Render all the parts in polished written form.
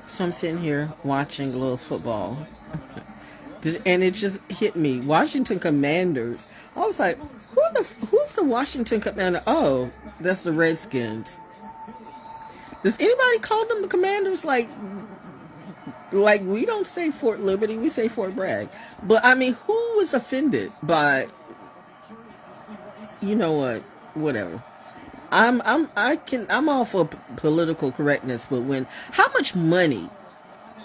So I'm sitting here watching a little football, and it just hit me. Washington Commanders. I was like, who's the Washington Commander? Oh, that's the Redskins. Does anybody call them the Commanders? Like we don't say Fort Liberty, we say Fort Bragg. But I mean, who was offended by? You know what? Whatever. I'm all for political correctness, but how much money?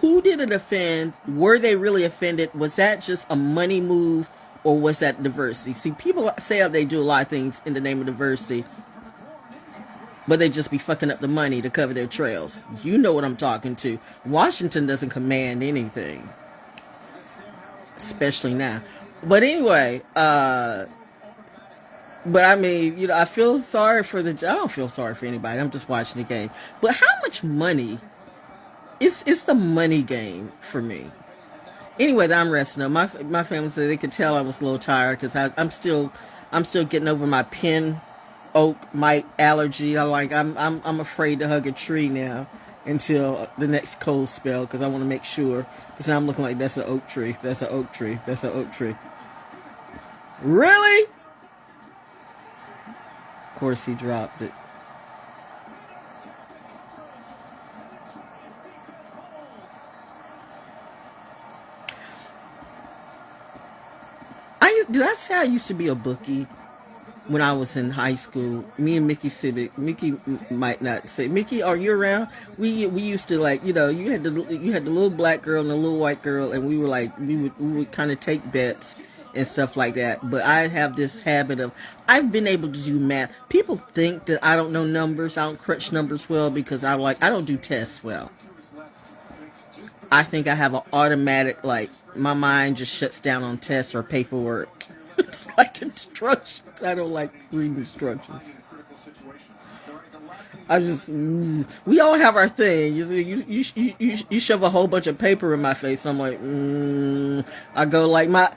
Who did it offend? Were they really offended? Was that just a money move, or was that diversity? See, people say they do a lot of things in the name of diversity, but they just be fucking up the money to cover their trails. You know what I'm talking to. Washington doesn't command anything, especially now. But anyway, but I mean, I feel sorry for I don't feel sorry for anybody. I'm just watching the game. But how much money? It's the money game for me. Anyway, I'm resting up. My family said they could tell I was a little tired because I'm still getting over my pin oak mite allergy. I'm afraid to hug a tree now until the next cold spell because I want to make sure. Because now I'm looking like that's an oak tree. That's an oak tree. That's an oak tree. Really? Of course, he dropped it. Did I say I used to be a bookie when I was in high school? Me and Mickey Civic. Mickey might not say. Mickey, are you around? We used to you had the little black girl and the little white girl, and we would kind of take bets and stuff like that. But I have this habit of I've been able to do math. People think that I don't know numbers. I don't crunch numbers well because I don't do tests well. I think I have an automatic, my mind just shuts down on tests or paperwork. It's like instructions. I don't like reading instructions. We all have our thing. You shove a whole bunch of paper in my face. I'm like, I go like my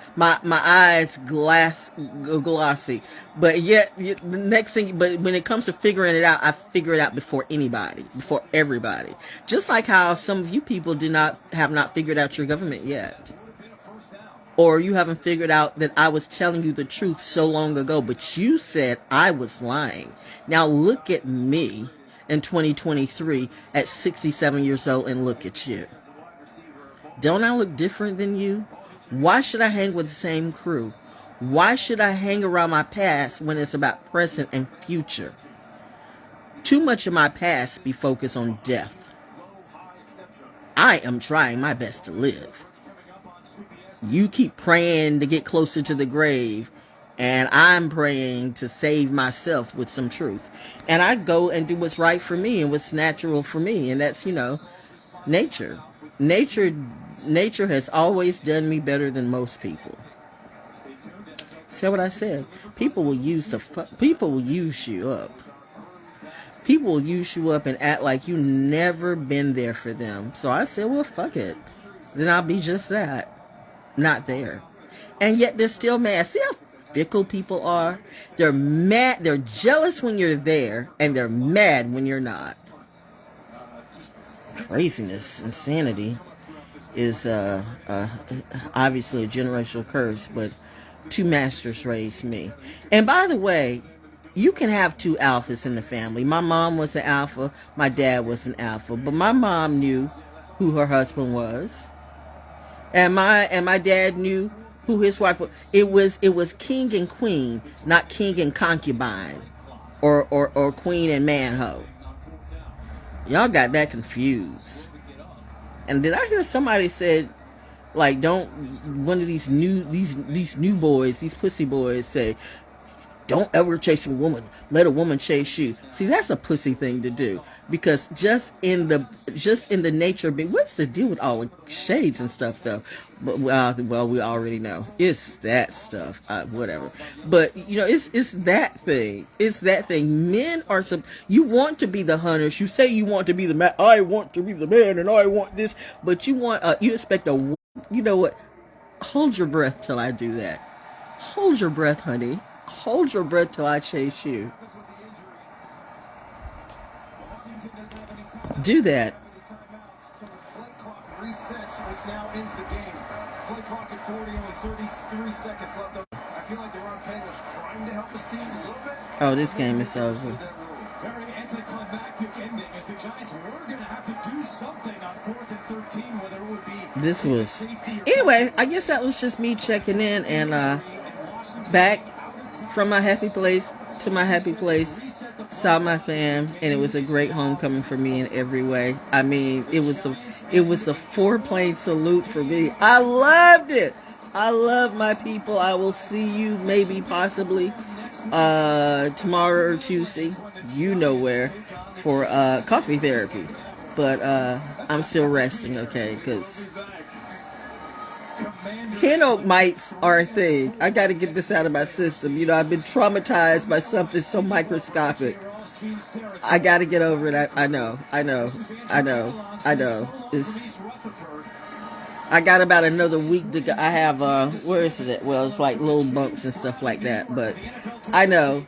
eyes go glossy. But yet the next thing, but when it comes to figuring it out, I figure it out before anybody, before everybody. Just like how some of you people have not figured out your government yet. Or you haven't figured out that I was telling you the truth so long ago, but you said I was lying. Now look at me in 2023 at 67 years old and look at you. Don't I look different than you? Why should I hang with the same crew? Why should I hang around my past when it's about present and future? Too much of my past be focused on death. I am trying my best to live. You keep praying to get closer to the grave, and I'm praying to save myself with some truth. And I go and do what's right for me and what's natural for me, and that's, nature. Nature has always done me better than most people. See what I said? People will use you up. People will use you up and act like you never been there for them. So I said, well, fuck it. Then I'll be just that. Not there. And yet they're still mad. See how fickle people are? They're mad. They're jealous when you're there, and they're mad when you're not. Craziness, insanity is obviously a generational curse, but two masters raised me. And by the way, you can have two alphas in the family. My mom was an alpha. My dad was an alpha. But my mom knew who her husband was. And my dad knew who his wife was. It was king and queen, not king and concubine, or queen and manho. Y'all got that confused. And did I hear somebody said, don't one of these new boys, these pussy boys say, don't ever chase a woman. Let a woman chase you. See, that's a pussy thing to do. Because just in the nature of being, what's the deal with all the shades and stuff though? But well, we already know it's that stuff. Whatever. But it's that thing. It's that thing. Men are you want to be the hunters. You say you want to be the man. I want to be the man, and I want this. But you expect a. You know what? Hold your breath till I do that. Hold your breath, honey. Hold your breath till I chase you. Do that. Play clock resets, which now ends the game. Play clock at 40, only 33 seconds left. I feel like the Ron Penn was trying to help his team a little bit. Oh, this game is over. Very anticlimactic ending, as the Giants were going to have to do something on 4th and 13, whether it would be. This was. Anyway, I guess that was just me checking in and back from my happy place to my happy place. Saw my fam, and it was a great homecoming for me in every way. I mean, it was a 4-plane salute for me. I loved it. I love my people. I will see you maybe possibly tomorrow or Tuesday, you know where, for coffee therapy. But I'm still resting, okay, because hen oak mites are a thing. I got to get this out of my system. You know, I've been traumatized by something so microscopic. I got to get over it. I know. I got about another week to go. I have, where is it? Well, it's like little bumps and stuff like that. But I know.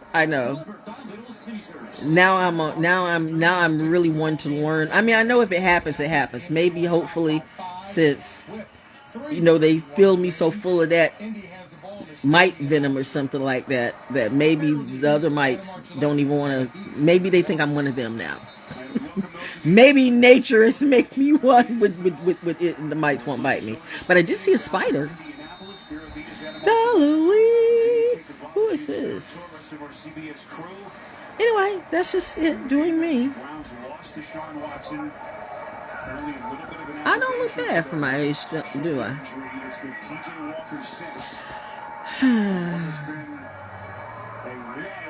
Now I'm really wanting to learn. I mean, I know if it happens, it happens. Maybe, hopefully, since, you know, they filled me so full of that mite venom or something like that, that maybe the other mites don't even want to, maybe they think I'm one of them now. Maybe nature is making me one with it, and the mites won't bite me. But I did see a spider. Halloween! Who is this? Anyway, that's just it doing me. I don't look bad for my age, do I?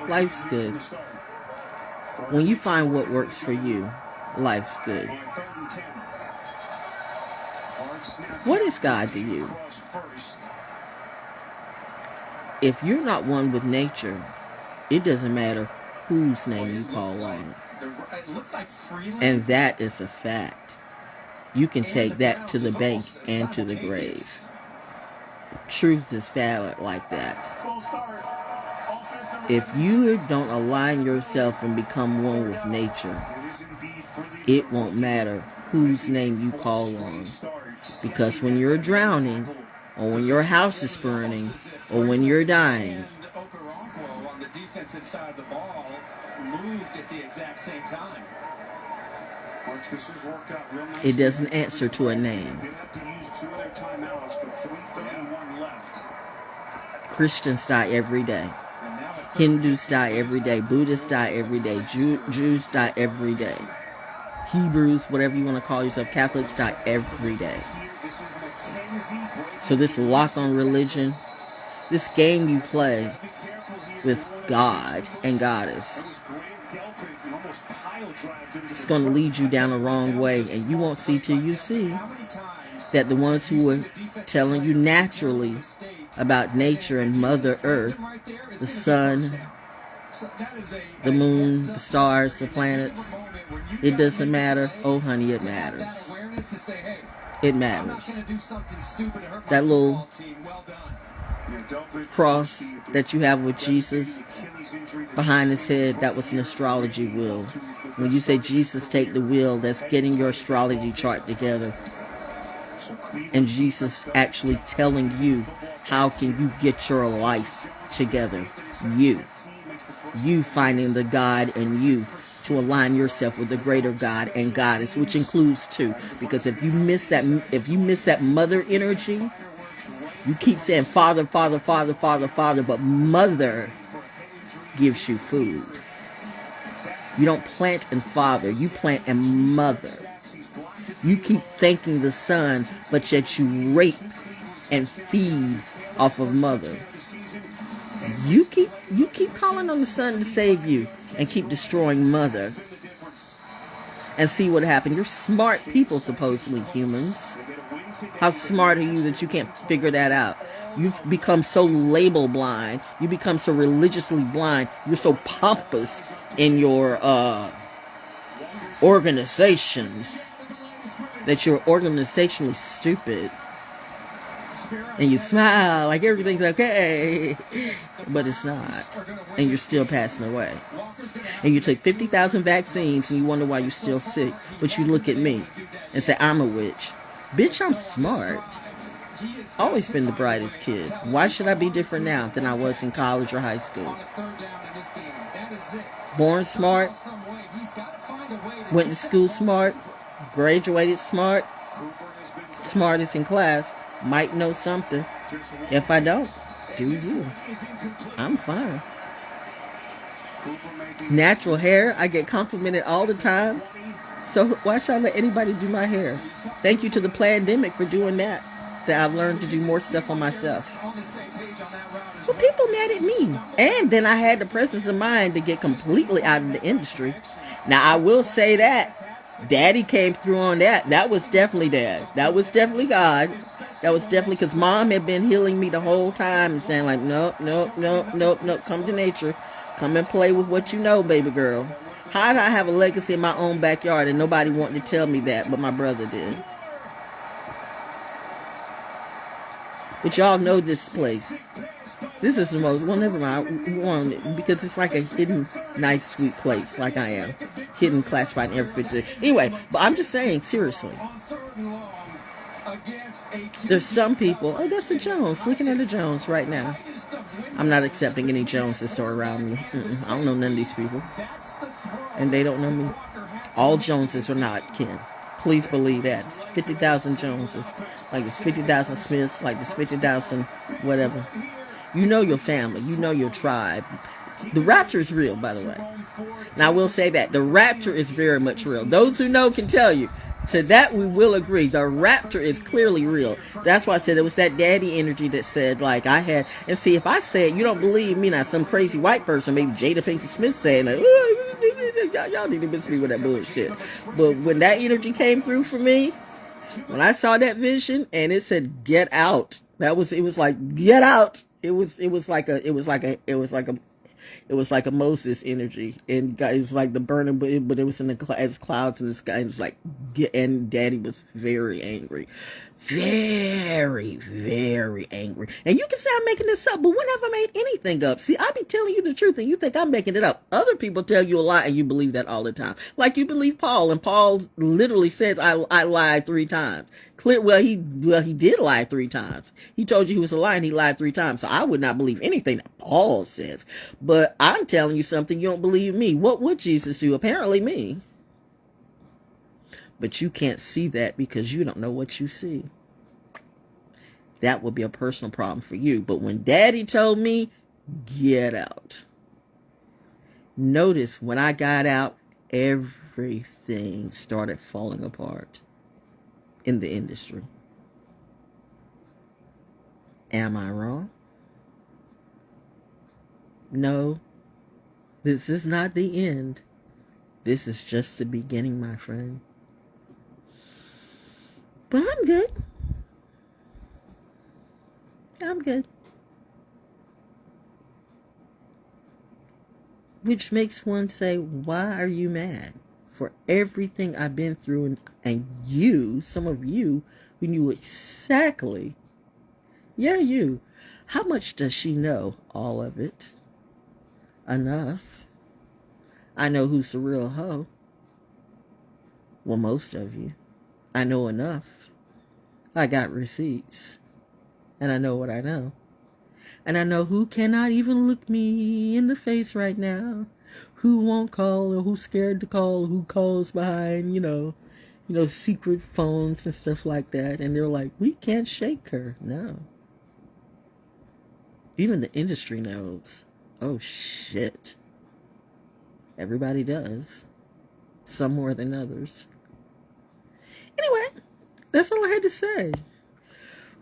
Life's good. When you find what works for you, life's good. What is God to you? If you're not one with nature, it doesn't matter whose name you call on. And that is a fact. You can take that to the bank and to the grave. Truth is valid like that. If you don't align yourself and become one with nature, it won't matter whose name you call on. Because when you're drowning, or when your house is burning, or when you're dying, it doesn't answer to a name. Christians die every day. Hindus die every day. Buddhists die every day. Jews die every day. Hebrews, whatever you want to call yourself, Catholics die every day. So this lock on religion, this game you play with God and Goddess, it's going to lead you down the wrong way, and you won't see till you see that the ones who were telling you naturally about nature and Mother Earth, the sun, the moon, the stars, the planets, it doesn't matter. Oh, honey, it matters. It matters. That little cross that you have with Jesus behind his head, that was an astrology wheel. When you say Jesus take the wheel, that's getting your astrology chart together. And Jesus actually telling you, how can you get your life together? You finding the God in you to align yourself with the greater God and Goddess, which includes two. Because if you miss that mother energy, you keep saying Father, Father, Father, Father, Father, but Mother gives you food. You don't plant in Father, you plant in Mother. You keep thanking the Son, but yet you rape and feed off of Mother. You keep calling on the Son to save you and keep destroying Mother. And see what happened. You're smart people, supposedly humans. How smart are you that you can't figure that out? You've become so label blind. You become so religiously blind. You're so pompous in your organizations that you're organizationally stupid. And you smile like everything's okay, but it's not. And you're still passing away. And you took 50,000 vaccines and you wonder why you're still sick. But you look at me and say, I'm a witch. Bitch, I'm smart. Always been the brightest kid. Why should I be different now than I was in college or high school? Born smart, went to school smart, graduated smart, smartest in class, might know something. If I don't, do you. I'm fine. Natural hair, I get complimented all the time. So why should I let anybody do my hair? Thank you to the pandemic for doing that I've learned to do more stuff on myself. Well, people mad at me. And then I had the presence of mind to get completely out of the industry. Now, I will say that Daddy came through on that. That was definitely Dad. That was definitely God. That was definitely because Mom had been healing me the whole time and saying like, nope, come to nature. Come and play with what you know, baby girl. How did I have a legacy in my own backyard and nobody wanted to tell me that, but my brother did? But y'all know this place. This is the most, well, never mind, because it's like a hidden, nice, sweet place, like I am. Hidden, classified, and everything. Anyway, but I'm just saying, seriously. There's some people, oh, that's the Jones, looking at the Jones right now. I'm not accepting any Joneses or around me. I don't know none of these people. And they don't know me. All Joneses are not kin. Please believe that. It's 50,000 Joneses. Like it's 50,000 Smiths. Like it's 50,000 whatever. You know your family. You know your tribe. The rapture is real, by the way. Now, I will say that. The rapture is very much real. Those who know can tell you. To that, we will agree. The rapture is clearly real. That's why I said it was that daddy energy that said, like, I had... And see, if I say it, you don't believe me, not some crazy white person, maybe Jada Pinkett Smith saying, like, y'all need to miss me with that bullshit. But when that energy came through for me, when I saw that vision, and it said, get out. It was like, get out. It was like a Moses energy, and it was like the burning, but it was in the clouds in the sky. It was like, and Daddy was very angry, very, very angry. And you can say I'm making this up, but when have I made anything up? See, I be telling you the truth, and you think I'm making it up. Other people tell you a lie, and you believe that all the time. Like you believe Paul, and Paul literally says, "I lied 3 times." Well, he did lie 3 times. He told you he was a liar and he lied 3 times. So I would not believe anything that Paul says. But I'm telling you something, you don't believe me. What would Jesus do? Apparently me. But you can't see that because you don't know what you see. That would be a personal problem for you. But when Daddy told me, get out. Notice when I got out, everything started falling apart. In the industry. Am I wrong? No. This is not the end. This is just the beginning, my friend. But I'm good. I'm good. Which makes one say, why are you mad? For everything I've been through, and you, some of you, who knew exactly, yeah, you, how much does she know? All of it. Enough. I know who's the real hoe. Well, most of you. I know enough. I got receipts. And I know what I know. And I know who cannot even look me in the face right now. Who won't call, or who's scared to call, or who calls behind, secret phones and stuff like that. And they're like, we can't shake her. No. Even the industry knows. Oh, shit. Everybody does. Some more than others. Anyway, that's all I had to say.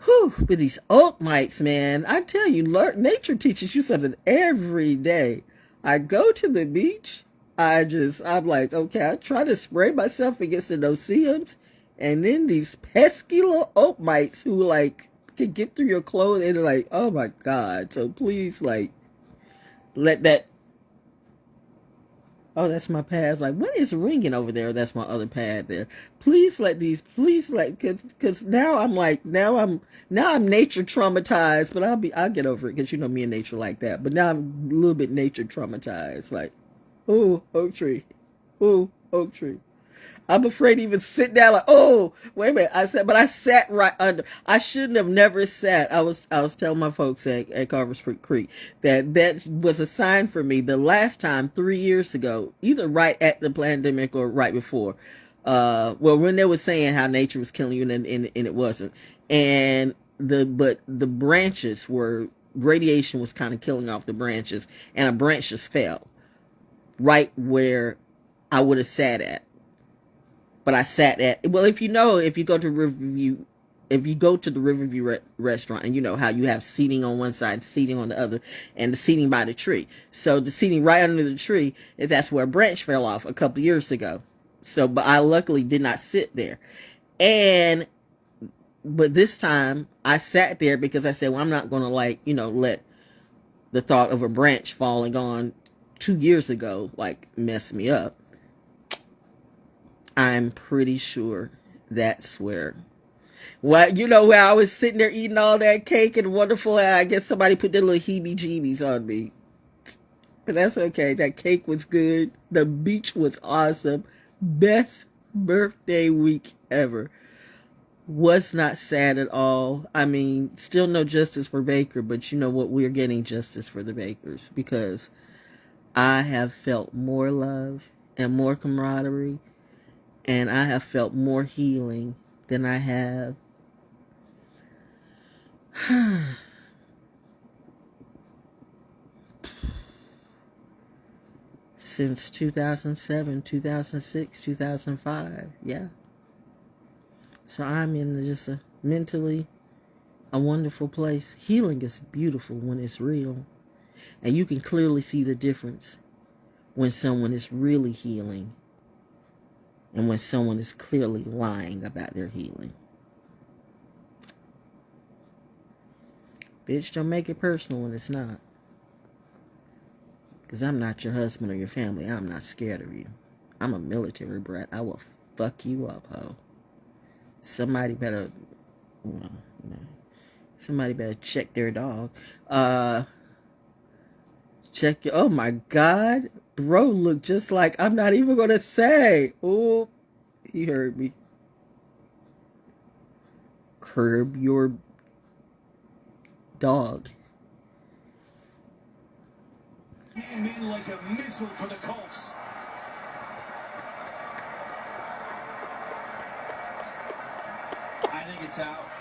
Whew, with these oak mites, man. I tell you, nature teaches you something every day. I go to the beach. I'm like, okay, I try to spray myself against the no-see-ums. And then these pesky little oak mites who, like, can get through your clothes. And they're like, oh, my God. So please, like, let that Oh, that's my pad. I was like, what is ringing over there? That's my other pad there. Cause now I'm like, now I'm nature traumatized, but I'll get over it, cause you know me and nature like that. But now I'm a little bit nature traumatized, like, oh, oak tree, oh, oak tree. I'm afraid to even sit down, like, oh, wait a minute. I sat right under. I shouldn't have never sat. I was telling my folks at Carver's Creek that was a sign for me the last time 3 years ago, either right at the pandemic or right before. Well, when they were saying how nature was killing you and it wasn't. And the branches were, radiation was kind of killing off the branches, and a branch just fell right where I would have sat at. But I sat at, well, if you go to Riverview, if you go to the Riverview restaurant, and you know how you have seating on one side, seating on the other, and the seating by the tree. So the seating right under the tree, that's where a branch fell off a couple years ago. So, but I luckily did not sit there. But this time I sat there because I said, well, I'm not going to let the thought of a branch falling on 2 years ago, mess me up. I'm pretty sure that's where, where I was sitting there eating all that cake and wonderful. I guess somebody put their little heebie-jeebies on me. But that's okay. That cake was good. The beach was awesome. Best birthday week ever. Was not sad at all. I mean, still no justice for Baker, but you know what? We're getting justice for the Bakers, because I have felt more love and more camaraderie, and I have felt more healing than I have since 2007, 2006, 2005. Yeah. So I'm in just mentally a wonderful place. Healing is beautiful when it's real. And you can clearly see the difference when someone is really healing and when someone is clearly lying about their healing. Bitch, don't make it personal when it's not. Because I'm not your husband or your family. I'm not scared of you. I'm a military brat. I will fuck you up, ho. Somebody better check their dog. Check your, oh my God. Bro look just like, I'm not even going to say. Oh, he heard me. Curb your dog. Came in like a missile for the Colts. I think it's out.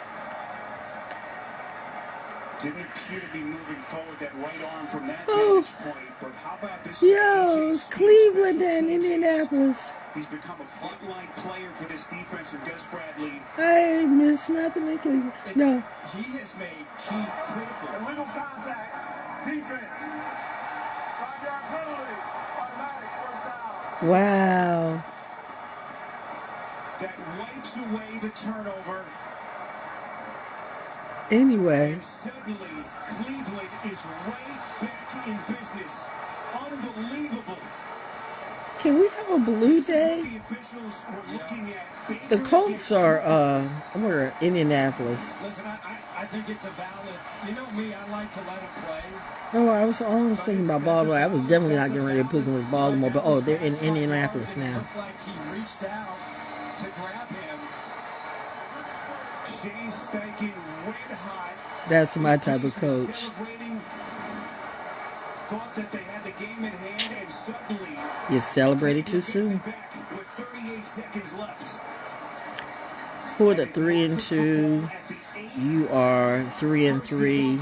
Didn't appear to be moving forward, that right arm from that vantage point. But how about this? Yo, it's Cleveland and Indianapolis. He's become a frontline player for this defense, and Gus Bradley. I miss nothing in Cleveland. No. He has made key critical. Illegal contact. Defense. 5-yard penalty. Automatic first down. Wow. That wipes away the turnover. Anyway. And suddenly, Cleveland is right back in business. Unbelievable. Can we have a blue day? The officials were looking at The Colts are we're Indianapolis. Listen, I think it's a valid. You know me, I like to let them play. Oh, I was almost thinking about Baltimore. I was definitely not getting ready to put them with Baltimore, but they're in Indianapolis now. Looked like he reached out to grab him. She's staking red hot. That's my type of coach. Thought that they had the game in hand, and suddenly You celebrated too soon. with 38 seconds left. Who are the 3-2? You are 3-3.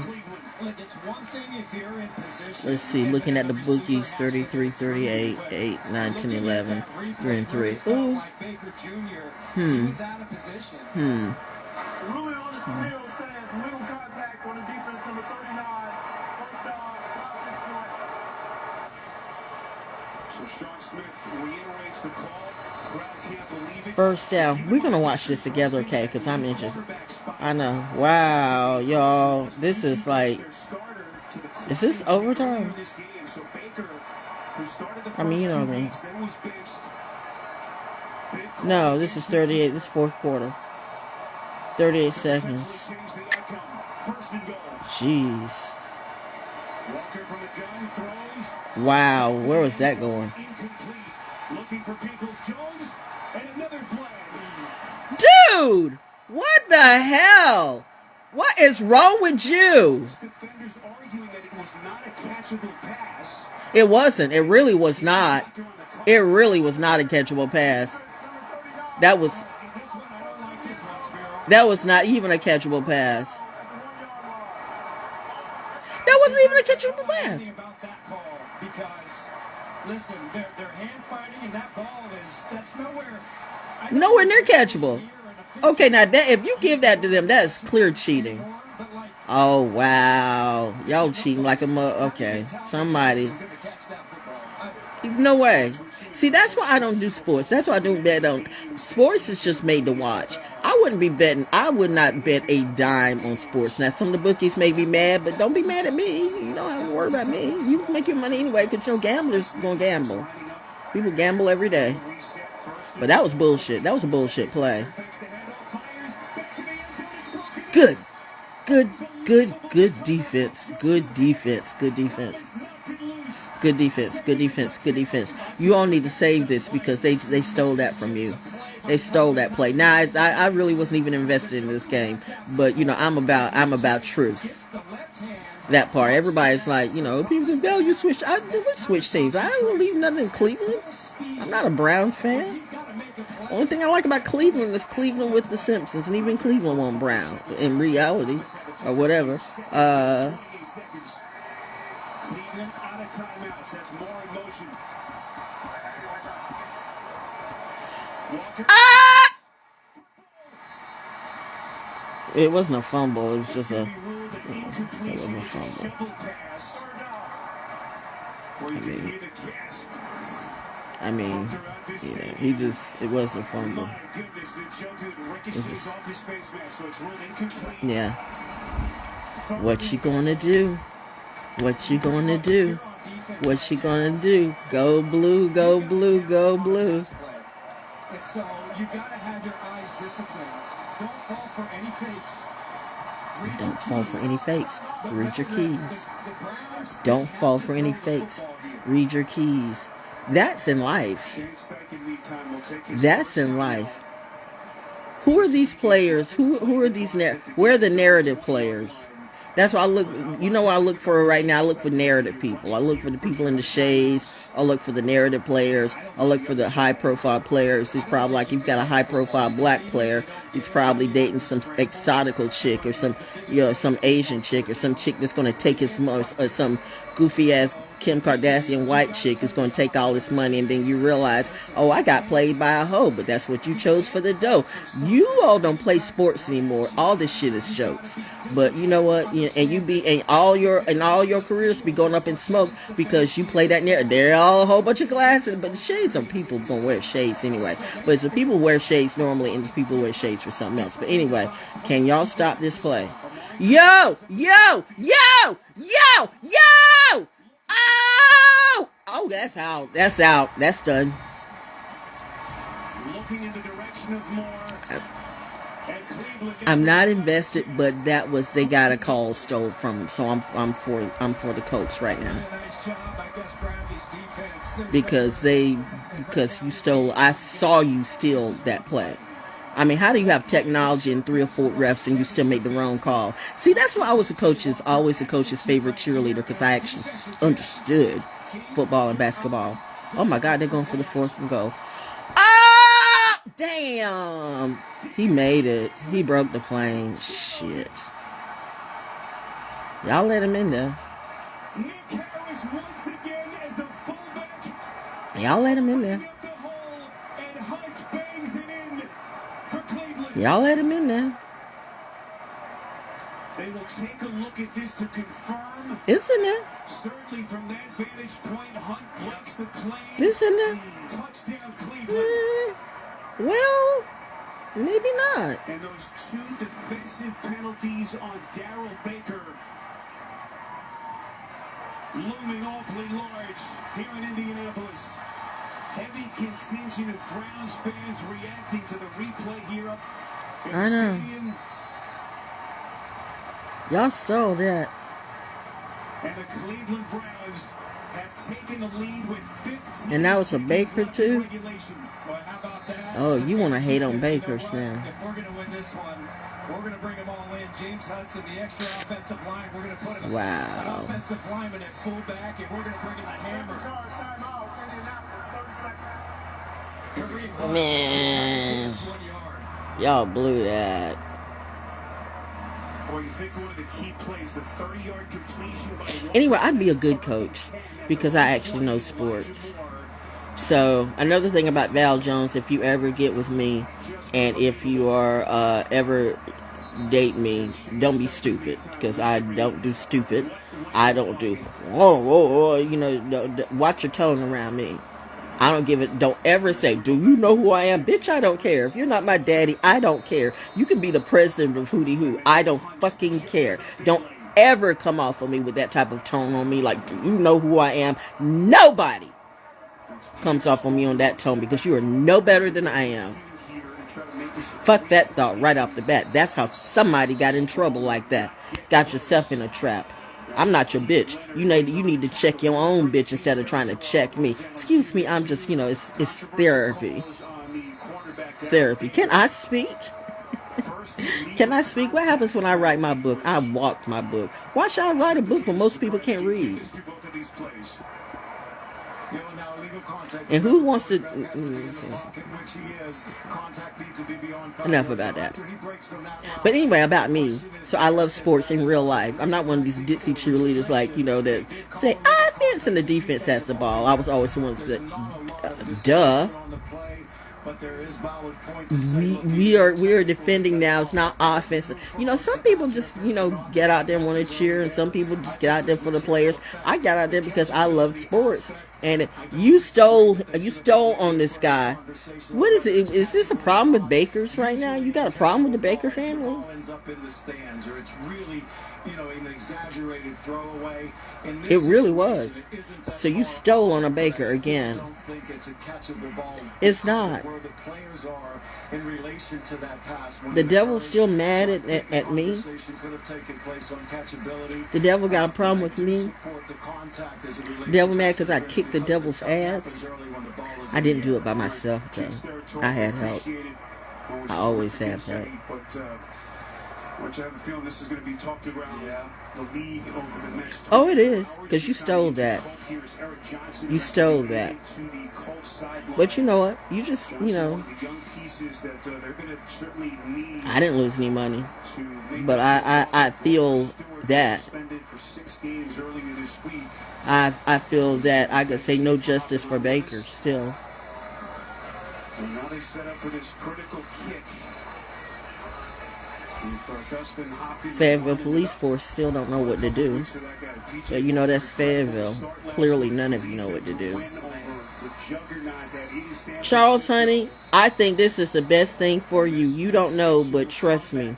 Let's see, looking at the bookies, 33, 38, 8, 9, 10, 11, 3-3. Ooh. Ruling on this field says little contact on the defense, number 39. First down, Falcons point. So Sean Smith reiterates the call. Crowd can't believe it. First down. We're going to watch this together, okay? Because I'm interested. I know. Wow, y'all. This is like... Is this overtime? So Baker, who started the I mean, you know what I mean. No, this is 38. This is fourth quarter. 38 seconds. Jeez. Wow, where was that going? Dude! What the hell? What is wrong with you? It wasn't. It really was not. It really was not a catchable pass. That was not even a catchable pass. That wasn't even a catchable pass. Listen, they're hand fighting, and that ball that's nowhere near catchable. Okay, now that if you give that to them, that's clear cheating. Oh wow, y'all cheating like a okay, somebody. No way. See, that's why I don't do sports. That's why I don't bet on sports. Is just made to watch. I wouldn't be betting. I would not bet a dime on sports. Now, some of the bookies may be mad, but don't be mad at me. You don't have to worry about me. You make your money anyway, because you know gamblers gonna gamble. People gamble every day. But that was bullshit. That was a bullshit play. Good defense. Good defense. Good defense. Good defense. Good defense. Good defense. You all need to save this because they stole that from you. They stole that play. Now I really wasn't even invested in this game, but you know I'm about truth. That part. Everybody's like, you know, people say, "Bell, you switched." I would switch teams. I don't believe nothing in Cleveland. I'm not a Browns fan. Only thing I like about Cleveland is Cleveland with the Simpsons, and even Cleveland won Brown in reality or whatever. Cleveland out of timeouts. That's more emotion. It wasn't a fumble. It was just a. It wasn't a fumble. I mean, yeah, he just. It wasn't a fumble. Yeah. What you gonna do? What you gonna do? What you gonna do? Go blue, go blue, go blue. And so you gotta have your eyes disciplined. Don't fall for any fakes. Don't fall for any fakes. Read your keys. Don't fall for any fakes. Read your keys. That's in life. That's in life. Who are these players? Who are these? Where are the narrative players? That's what I look. You know what I look for right now? I look for narrative people. I look for the people in the shades. I look for the narrative players. I look for the high-profile players. He's probably like, you've got a high-profile black player. He's probably dating some exotical chick or some, you know, some Asian chick or some chick that's going to take his money, or some goofy-ass Kim Kardashian white chick is going to take all this money, and then you realize, oh, I got played by a hoe, but that's what you chose for the dough. You all don't play sports anymore. All this shit is jokes. But you know what? And all your careers be going up in smoke because you play that narrative. There are a whole bunch of glasses, but the shades are people gonna wear shades anyway. But it's the people who wear shades normally, and it's people who wear shades for something else. But anyway, can y'all stop this play? Yo! Oh, that's out. That's out. That's done. Looking in the direction of more. I'm not invested, but they got a call stole from them, so I'm for the Colts right now. Because you stole. I saw you steal that play. I mean, how do you have technology and 3 or 4 refs and you still make the wrong call? See, that's why I was always the coach's favorite cheerleader, because I actually understood football and basketball. Oh my God, they're going for the 4th and goal. Oh, damn! He made it. He broke the plane. Shit. Y'all let him in there. Y'all let him in there. Y'all let him in there. They will take a look at this to confirm. It's in there. Certainly from that vantage point, Hunt breaks the plane. It's in there. Touchdown, Cleveland. Well, maybe not. And those 2 defensive penalties on Darrell Baker. looming awfully large here in Indianapolis. Heavy contingent of Browns fans reacting to the replay here up in I the know. stadium. Y'all stole that. And the Cleveland Browns have taken the lead with 15 And now it's a Baker seconds left in too? regulation. Well, how about that? Oh, you want to The hate on fans said, Bakers you know what? now. If we're going to win this one, we're going to bring them all in. James Hudson, the extra offensive line, we're going to put him an Wow. offensive lineman at fullback, and we're going to bring in the hammer. Man. 1 yard. Y'all blew that. Boy, you think one of the key plays, the 30-yard completion by Anyway, I'd be a good coach because I actually know sports. So, another thing about Val Jones, if you ever get with me and if you are ever date me, don't be stupid because I don't do stupid. I don't do, you know, watch your tone around me. I don't give it, don't ever say, do you know who I am? Bitch, I don't care. If you're not my daddy, I don't care. You can be the president of Hootie Hoo. I don't fucking care. Don't ever come off of me with that type of tone on me like, do you know who I am? Nobody comes off on me on that tone because you are no better than I am. Fuck that thought right off the bat. That's how somebody got in trouble like that. Got yourself in a trap. I'm not your bitch. You need to check your own bitch instead of trying to check me. Excuse me, I'm just, you know, it's therapy. Therapy. Can I speak? Can I speak? What happens when I write my book? I walk my book. Why should I write a book when most people can't read? And who wants to... Enough about that. But anyway, about me. So I love sports in real life. I'm not one of these ditzy cheerleaders like, you know, that say offense and the defense has the ball. I was always the ones that... duh. We are defending now. It's not offense. You know, some people just, you know, get out there and want to cheer, and some people just get out there for the players. I got out there because I loved sports. And you stole on this guy. What is it? Is this a problem with Bakers right now? You got a problem with the Baker family? It really was. So you stole on a Baker again. It's not. The devil's still mad at me. The devil got a problem with me. The devil mad because I kicked the devil's ass. I didn't do it by myself though. I had help. I always have help. Which I have a feeling this is going to be talked around the league over the next. Oh, it is, because you stole that. You stole that. But you know what? You just, you know. I didn't lose any money, but I feel that. I feel that I could say no justice for Baker still. So now they set up for this critical kick. Fayetteville police force still don't know what to do. But you know, that's Fayetteville. Clearly none of you know what to do. Charles, honey, I think this is the best thing for you. You don't know, but trust me.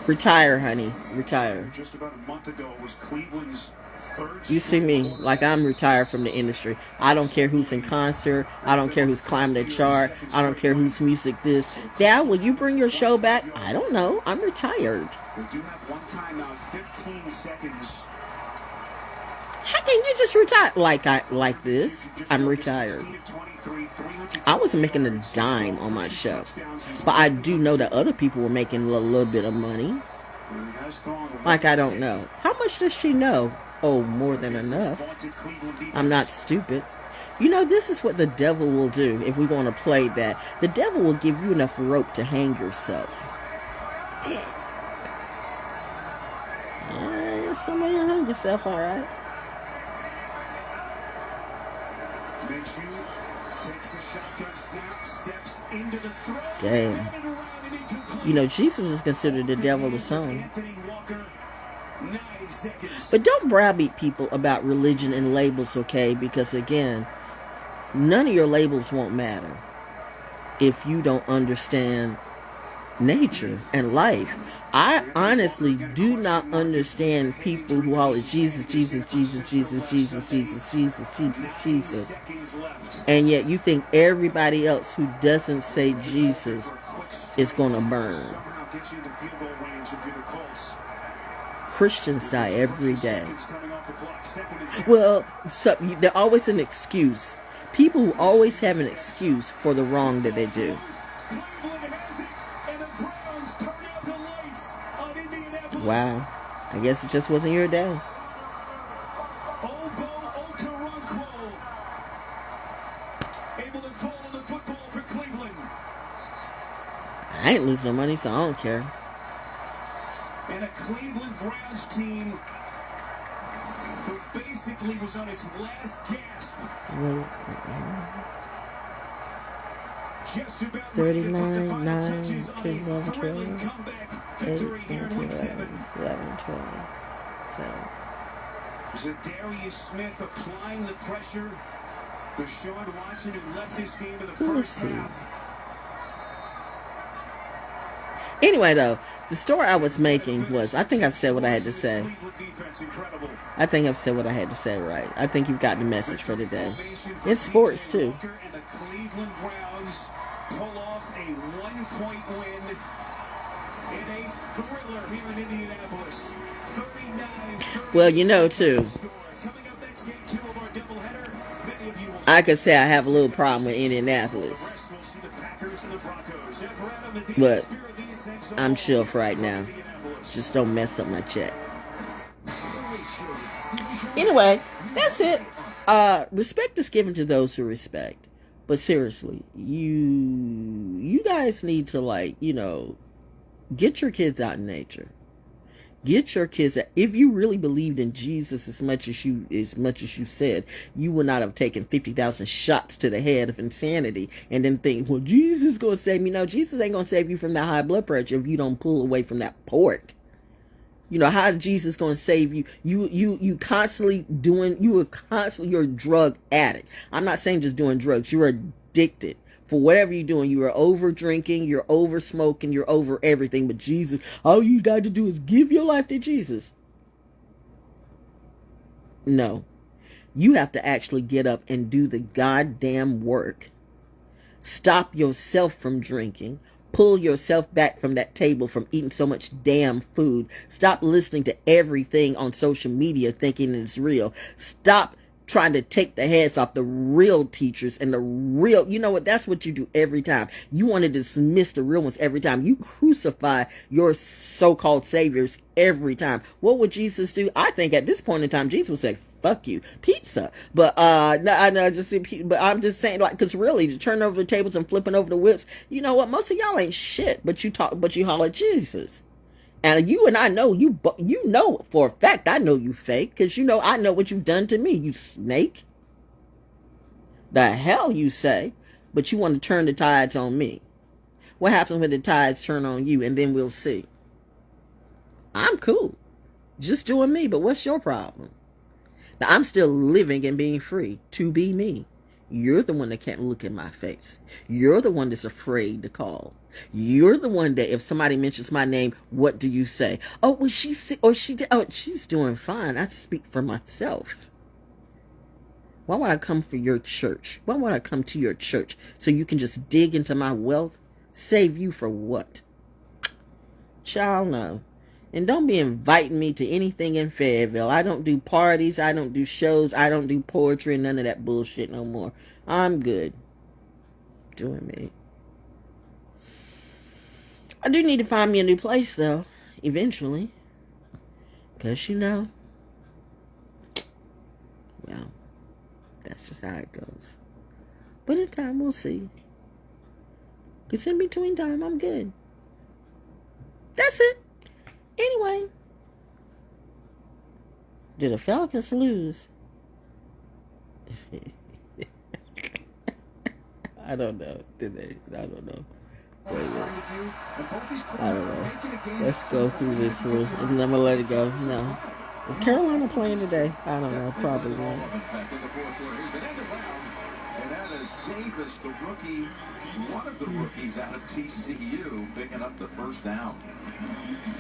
Retire, honey. Retire. Just about a month ago was Cleveland's third. You see me like I'm retired from the industry. I don't care who's in concert. I don't care who's climbing the chart. I don't care whose music this. Dad, will you bring your show back? I don't know. I'm retired. We do have one time now, 15 seconds. How can you just retire like this? I'm retired. I wasn't making a dime on my show, but I do know that other people were making a little bit of money. Like, I don't know. How much does she know? Oh, more than enough. I'm not stupid. You know, this is what the devil will do if we're going to play that. The devil will give you enough rope to hang yourself. Somebody hung yourself, all right. Damn. You know, Jesus is considered the devil the son. But don't browbeat people about religion and labels, okay? Because again, none of your labels won't matter if you don't understand nature and life. I honestly do not understand people who holler Jesus, Jesus, Jesus, Jesus, Jesus, Jesus, Jesus, Jesus, Jesus. And yet you think everybody else who doesn't say Jesus is going to burn. Christians die every day. Well, so, there's always an excuse. People who always have an excuse for the wrong that they do. Wow. I guess it just wasn't your day. I ain't losing no money, so I don't care. And a Cleveland Browns team who basically was on its last gasp. Just about 39, 9, 10, 11, 12, 8, 9, 10, 11, 12. So. Zadarius Smith applying the pressure. Deshaun Watson, who left this game in the first half. Anyway, though, the story I was making was, I think I've said what I had to say. I think I've said what I had to say, right? I think you've got the message for today. It's sports, too. And the Cleveland Browns pull off a one-point win in a thriller here in Indianapolis. 39-30. Well, you know, too, I could say I have a little problem with Indianapolis. But I'm chill for right now. Just don't mess up my check. Anyway, that's it. Respect is given to those who respect. But seriously, you guys need to, like, you know, get your kids out in nature. Get your kids out. If you really believed in Jesus as much as you said, you would not have taken 50,000 shots to the head of insanity and then think, well, Jesus is going to save me. No, Jesus ain't going to save you from that high blood pressure if you don't pull away from that pork. You know, how is Jesus going to save you? You constantly doing, you're a drug addict. I'm not saying just doing drugs. You're addicted. For whatever you're doing, you are over drinking, you're over smoking, you're over everything. But Jesus, all you got to do is give your life to Jesus. No. You have to actually get up and do the goddamn work. Stop yourself from drinking. Pull yourself back from that table from eating so much damn food. Stop listening to everything on social media thinking it's real. Stop trying to take the heads off the real teachers and the real, you know what, that's what you do every time. You want to dismiss the real ones every time. You crucify your so-called saviors every time. What would Jesus do? I think at this point in time, Jesus would say, fuck you, pizza. But but I'm just saying, like, because really, to turn over the tables and flipping over the whips, you know what, most of y'all ain't shit, but you holler at Jesus. And you and I know, you know for a fact I know you fake, because you know I know what you've done to me, you snake. The hell you say, but you want to turn the tides on me. What happens when the tides turn on you, and then we'll see. I'm cool. Just doing me, but what's your problem? Now, I'm still living and being free to be me. You're the one that can't look in my face. You're the one that's afraid to call. You're the one that if somebody mentions my name, what do you say? Oh, well, she's doing fine. I speak for myself. Why would I come for your church? Why would I come to your church so you can just dig into my wealth? Save you for what? Child, no. And don't be inviting me to anything in Fayetteville. I don't do parties. I don't do shows. I don't do poetry. None of that bullshit no more. I'm good. Doing me. I do need to find me a new place, though. Eventually. Because, you know. Well. That's just how it goes. But in time, we'll see. Because in between time, I'm good. That's it. Anyway, did the Falcons lose? I don't know. Did they? I don't know. Wait. I don't know. Let's go through this rule. I'm gonna let it go. No. Is Carolina playing today? I don't know. Probably not. as Davis, the rookie, one of the rookies out of TCU, picking up the first down.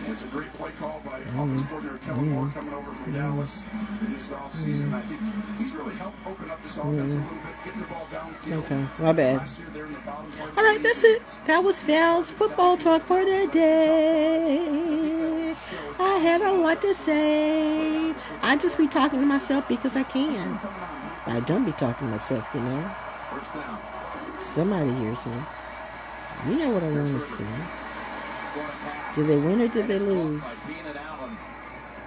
It's a great play call by offensive coordinator Kellen Moore coming over from Dallas in this offseason. I think he's really helped open up this offense a little bit, getting the ball downfield. Okay, my bad. Last year they're in the bottom part. All right, that's it. That was Val's football talk for the day. I had a lot to say. I just be talking to myself because I can. I don't be talking to myself, you know. First down. Somebody hears me. You know what I want to see. Did they win or did they lose?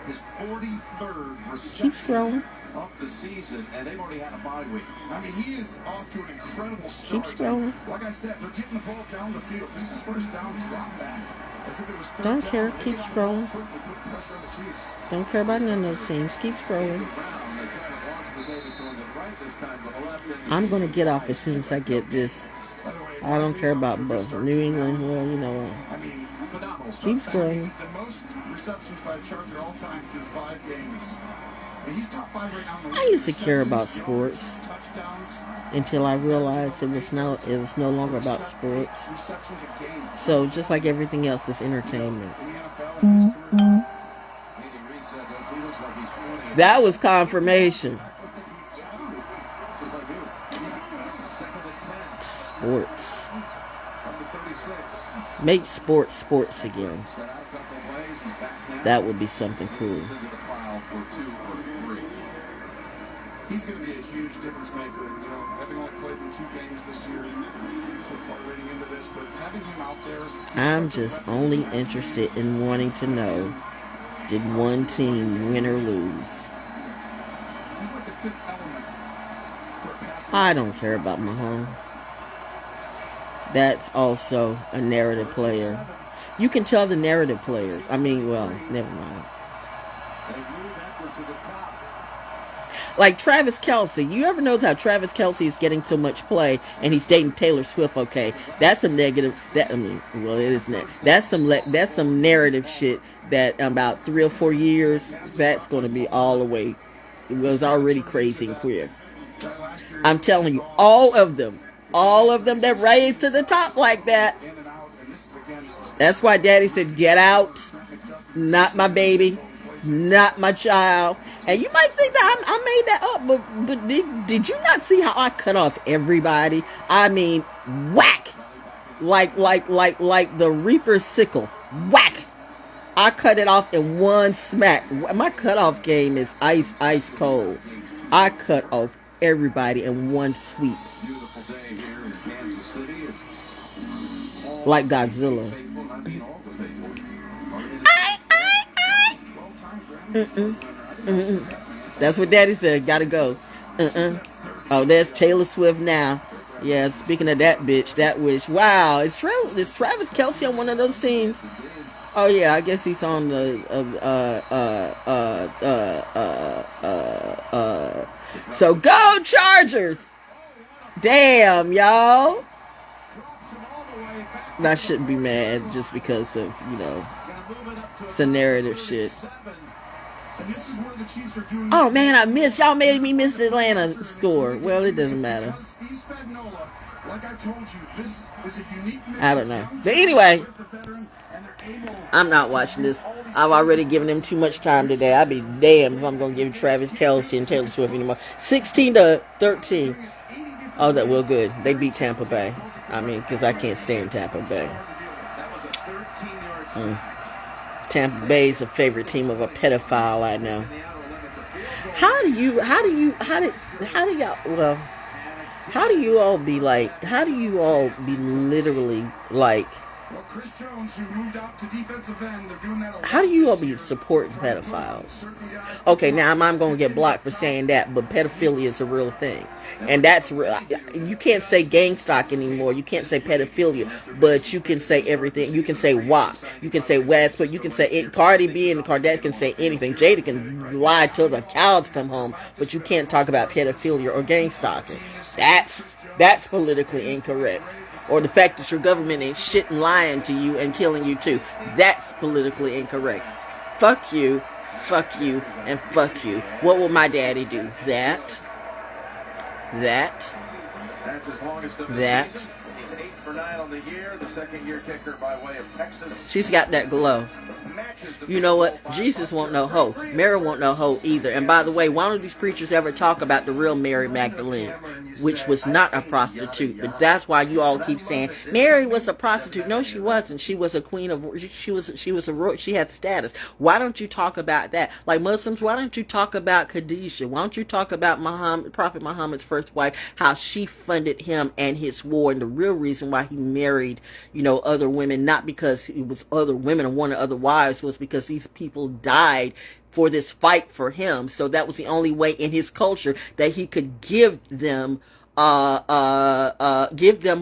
His 43rd reception Keep scrolling. of the season, and they've already had a bye week. I mean, he is off to an incredible start. Keep scrolling. Like I said, they're getting the ball down the field. This is first down drop back. As if it was Don't third care. down. They Keep get on the scrolling. ball quickly, put pressure on the Chiefs. Don't care about none of those things. Keep scrolling. I'm going to get off as soon as I get this. By the way, I don't care about both. New England, well, you know what. I mean, phenomenal start. Keep scrolling. The most receptions by a Charger all time through 5 games. And he's top 5 right now in the I league. used to care about sports Touchdowns, until I realized it was no longer about sports. receptions a game. So just like everything else, it's entertainment. In the NFL, in his career. That was confirmation. Just like you. Second and 10. Sports. From the 36. Make sports again. Set out a couple of plays. He's back now. That would be something cool. Into the pile for 2 or 3. He's going to be a huge difference maker. You know, having only played in 2 games this year, so far leading into this, but having him out there. I'm just only interested in wanting to know, did one team win or lose? He's like the 5th element for a passing. I don't care about Mahomes. That's also a narrative player. You can tell the narrative players. I mean, well, never mind. They move Edward to the top. Like Travis Kelce. You ever notice how Travis Kelce is getting so much play and he's dating Taylor Swift? Okay, that's some negative. It is not. That's some narrative shit that about 3 or 4 years, that's going to be all the way. It was already crazy and queer. I'm telling you, all of them that raised to the top like that. That's why Daddy said, get out. Not my baby. Not my child. And you might think that I made that up, but did you not see how I cut off everybody? I mean, whack. Like the Reaper's sickle. Whack. I cut it off in one smack. My cutoff game is ice cold. I cut off everybody in one sweep. Beautiful day here in Kansas City. Like Godzilla. That's what Daddy said. Gotta go. Oh, there's Taylor Swift now. Yeah, speaking of that bitch, that witch. Wow, is Travis Kelce on one of those teams? Oh yeah, I guess he's on the So go Chargers! Damn, y'all. I shouldn't be mad just because of, it's a narrative shit. Oh man, I missed. Y'all made me miss the Atlanta score. Well, it doesn't matter. I don't know. But anyway, I'm not watching this. I've already given them too much time today. I'd be damned if I'm going to give Travis Kelce and Taylor Swift anymore. 16-13. Oh, that well good. They beat Tampa Bay. I mean, because I can't stand Tampa Bay. Tampa Bay is a favorite team of a pedophile I know. How do you all be literally like, Chris Jones, who moved out to defensive end, they're doing that a lot. how do you all be supporting pedophiles? Okay, now I'm going to get blocked for saying that, but pedophilia is a real thing. And that's real. You can't say gang stalk anymore. You can't say pedophilia, but you can say everything. You can say WAP. You can say Westwood. You can say it. Cardi B and Kardashian can say anything. Jada can lie till the cows come home, but you can't talk about pedophilia or gang stalking. That's politically incorrect. Or the fact that your government ain't shit and lying to you and killing you too. That's politically incorrect. Fuck you, and fuck you. What will my daddy do? That. That's his longest of the That. season. He's 8 for 9 on the year. The second-year kicker by way of Texas. She's got that glow. You know what? Jesus won't know hoe. Mary won't know hoe either. And by the way, why don't these preachers ever talk about the real Mary Magdalene, which was not a prostitute? But that's why you all keep saying Mary was a prostitute. No, she wasn't. She was a queen of. She had status. Why don't you talk about that? Like Muslims, why don't you talk about Khadijah? Why don't you talk about Prophet Muhammad's first wife? How she funded him and his war, and the real reason why he married, other women, not because it was other women and wanted other wives, was because these people died for this fight for him. So that was the only way in his culture that he could give them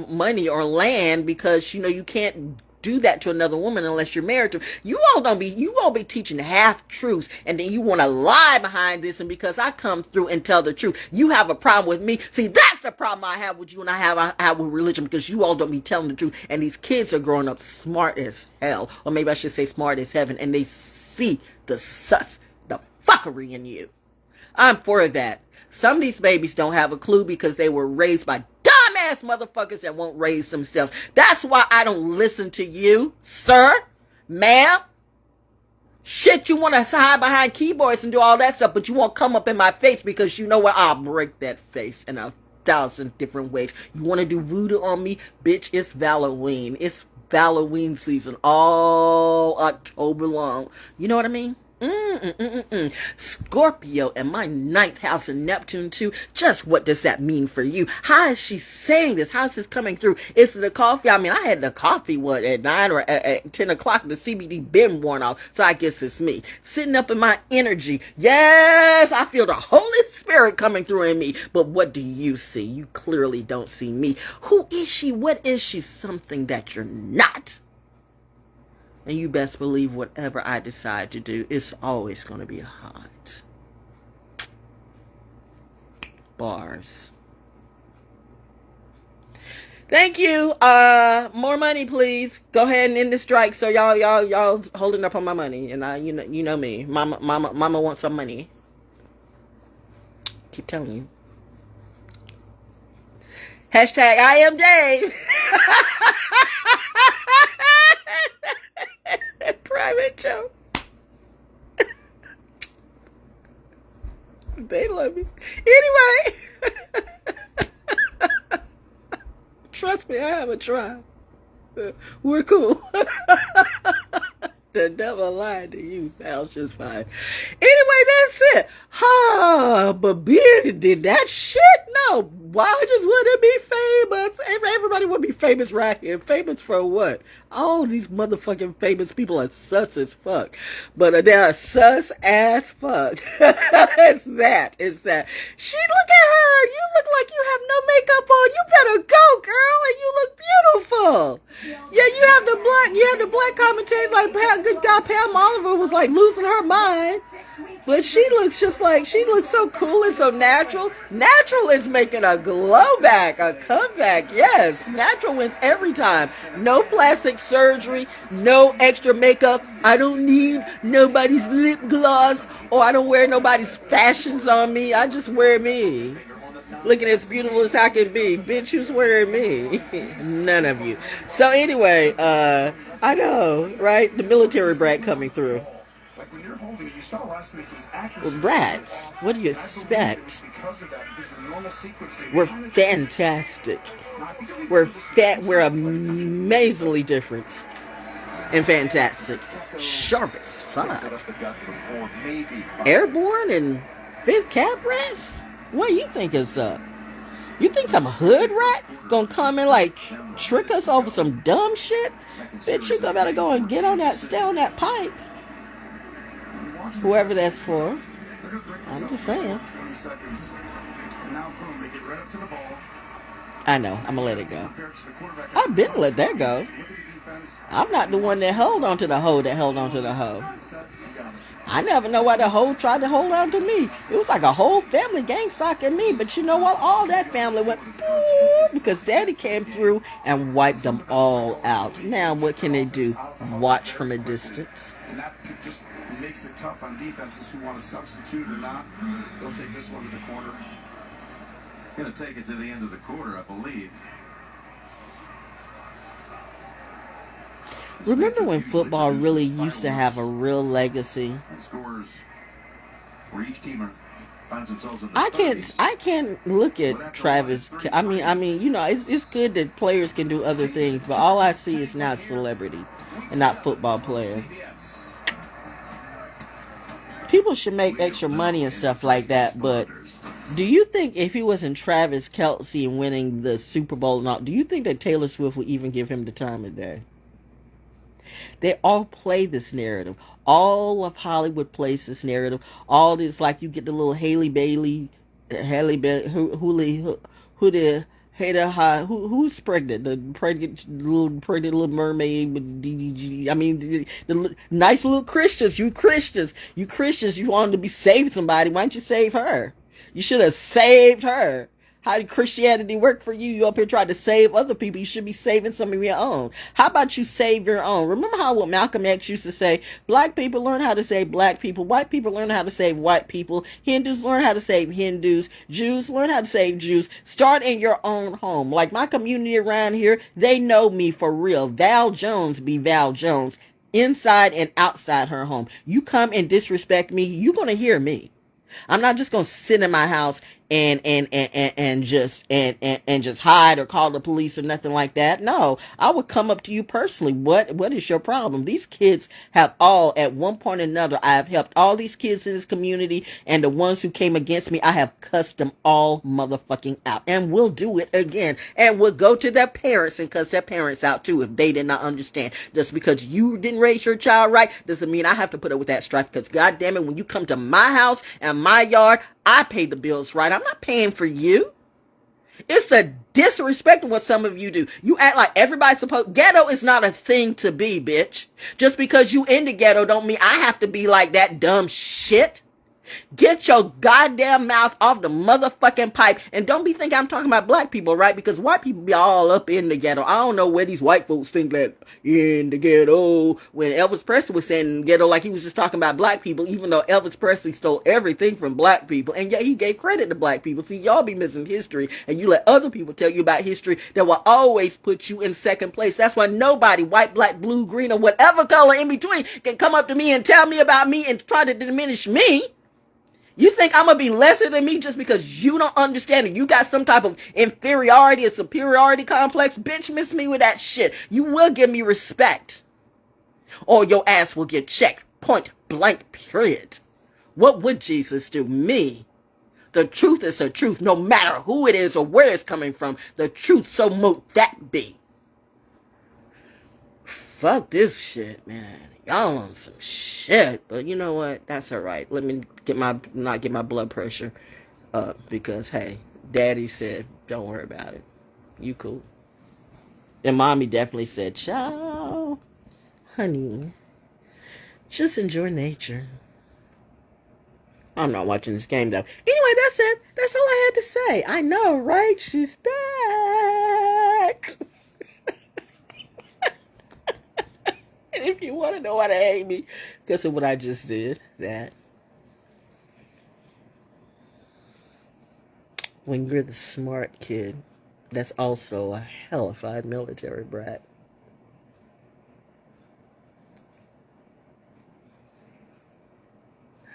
money or land, because you can't do that to another woman unless you're married to. You all be teaching half truths, and then you want to lie behind this, and because I come through and tell the truth, you have a problem with me. See, that's the problem I have with you, and I have with religion, because you all don't be telling the truth, and these kids are growing up smart as hell, or maybe I should say smart as heaven, and they see the fuckery in you. I'm for that. Some of these babies don't have a clue because they were raised by dumbass motherfuckers that won't raise themselves. That's why I don't listen to you, sir, ma'am. Shit, you want to hide behind keyboards and do all that stuff, but you won't come up in my face, because you know what? I'll break that face in 1,000 different ways. You want to do voodoo on me? Bitch, it's Halloween. It's Halloween season all October long. You know what I mean? Scorpio and my 9th house in Neptune too. Just what does that mean for you? How is she saying this? How is this coming through? Is it the coffee? I mean, I had the coffee, at 9 or at 10 o'clock? The CBD been worn off, so I guess it's me. Sitting up in my energy. Yes, I feel the Holy Spirit coming through in me. But what do you see? You clearly don't see me. Who is she? What is she? Something that you're not. And you best believe whatever I decide to do, it's always going to be hot. Bars. Thank you. More money, please. Go ahead and end the strike. So y'all holding up on my money, and you know me. Mama wants some money. Keep telling you. Hashtag I am Dave. Private joke. They love me. Anyway. Trust me, I haven't tried. We're cool. The devil lied to you, pal. Just fine. Anyway, that's it. But Beardy did that shit? No. Why just want to be famous? Everybody want to be famous right here. Famous for what? All these motherfucking famous people are sus as fuck. But they are sus as fuck. It's that. She, look at her. You look like you have no makeup on. You better go, girl. And you look beautiful. Yeah, you have the black commentators like good guy Pam Oliver was like losing her mind. But she looks so cool and so natural. Natural is making a glow back, a comeback. Yes, natural wins every time. No plastic surgery, no extra makeup. I don't need nobody's lip gloss, or I don't wear nobody's fashions on me. I just wear me. Looking as beautiful as I can be. Bitch, who's wearing me? None of you. So anyway, I know, right? The military brat coming through. Like when you're holding it, you saw last week his accuracy. Well, brats, what do you expect? Because of that, because of normal sequencing. We're fantastic. We're amazingly different and fantastic. Sharp as fuck. Airborne and 5th cap rats? What do you think is up? You think some hood rat gonna come and like trick us over some dumb shit? Bitch, you better go and stay on that pipe. Whoever that's for. I'm just saying. I know. I'm gonna let it go. I've been let that go. I'm not the one that held on to the hoe that held on to the hoe. I never know why the hoe tried to hold on to me. It was like a whole family gang stalking me. But you know what? All that family went boop, because daddy came through and wiped them all out. Now what can they do? Watch from a distance. And that just makes it tough on defenses who want to substitute or not. They'll take this one to the corner. Going to take it to the end of the quarter, I believe. Remember when football really used to have a real legacy? And scores where each team finds themselves in the I 30s. can't look at Travis. I mean, you know, it's good that players can do other things, but all I see is now celebrity and not football player. People should make extra money and stuff like that, but do you think if he wasn't Travis Kelce and winning the Super Bowl and all, do you think that Taylor Swift would even give him the time of day? They all play this narrative. All of Hollywood plays this narrative. All this, like, you get the little who's pregnant? The pregnant little mermaid with DDG. I mean, the nice little Christians. You Christians, you wanted to be saved somebody. Why don't you save her? You should have saved her. How did Christianity work for you? You up here trying to save other people. You should be saving some of your own. How about you save your own? Remember how what Malcolm X used to say? Black people learn how to save black people. White people learn how to save white people. Hindus learn how to save Hindus. Jews learn how to save Jews. Start in your own home. Like my community around here, they know me for real. Val Jones be Val Jones. Inside and outside her home. You come and disrespect me, you're going to hear me. I'm not just gonna sit in my house and just hide or call the police or nothing like that. No, I would come up to you personally. What is your problem? These kids have all, at one point or another, I have helped all these kids in this community, and the ones who came against me, I have cussed them all motherfucking out, and we'll do it again, and we'll go to their parents and cuss their parents out too if they did not understand. Just because you didn't raise your child right doesn't mean I have to put up with that strife, because goddamn it, when you come to my house and my yard, I pay the bills right. I'm not paying for you. It's a disrespect what some of you do. You act like everybody's supposed. Ghetto is not a thing to be, bitch. Just because you in the ghetto don't mean I have to be like that dumb shit. Get your goddamn mouth off the motherfucking pipe. And don't be thinking I'm talking about black people, right? Because white people be all up in the ghetto. I don't know where these white folks think that in the ghetto. When Elvis Presley was saying ghetto, like he was just talking about black people, even though Elvis Presley stole everything from black people. And yet he gave credit to black people. See, y'all be missing history. And you let other people tell you about history that will always put you in second place. That's why nobody, white, black, blue, green, or whatever color in between, can come up to me and tell me about me and try to diminish me. You think I'm going to be lesser than me just because you don't understand it? You got some type of inferiority or superiority complex? Bitch, miss me with that shit. You will give me respect. Or your ass will get checked. Point blank, period. What would Jesus do? Me. The truth is the truth, no matter who it is or where it's coming from. The truth, so mote that be. Fuck this shit, man. Y'all on some shit, but you know what? That's all right. Let me not get my blood pressure up because hey, Daddy said don't worry about it. You cool. And Mommy definitely said, "Ciao, honey. Just enjoy nature." I'm not watching this game though. Anyway, that's it. That's all I had to say. I know, right? She's back. If you want to know why they hate me, because of what I just did, that when you're the smart kid, that's also a hellified military brat.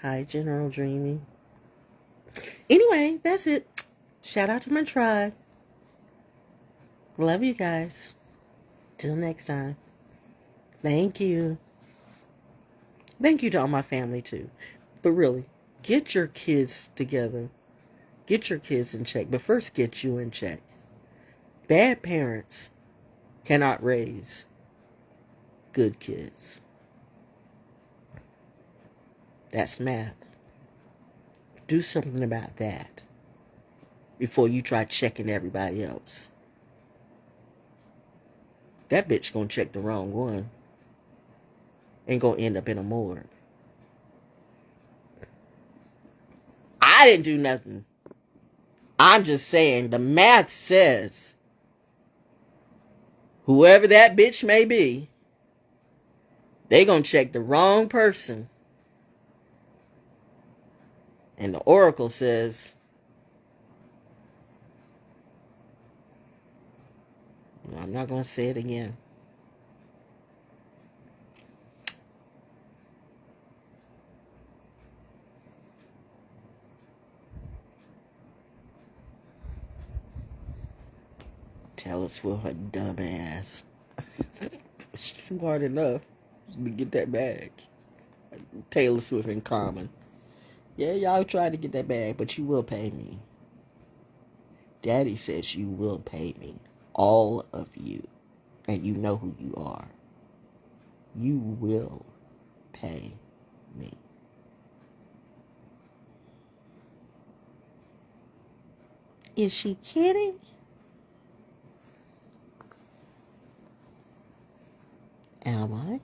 Hi, General Dreamy. Anyway, that's it. Shout out to my tribe. Love you guys. Till next time. Thank you. Thank you to all my family, too. But really, get your kids together. Get your kids in check. But first, get you in check. Bad parents cannot raise good kids. That's math. Do something about that before you try checking everybody else. That bitch gonna check the wrong one. Ain't gonna end up in a morgue. I didn't do nothing. I'm just saying the math says whoever that bitch may be, they gonna check the wrong person. And the oracle says I'm not going to say it again. Taylor Swift, her dumb ass. She's smart enough to get that bag. Taylor Swift in common. Yeah, y'all try to get that bag, but you will pay me. Daddy says you will pay me. All of you. And you know who you are. You will pay me. Is she kidding? Am I?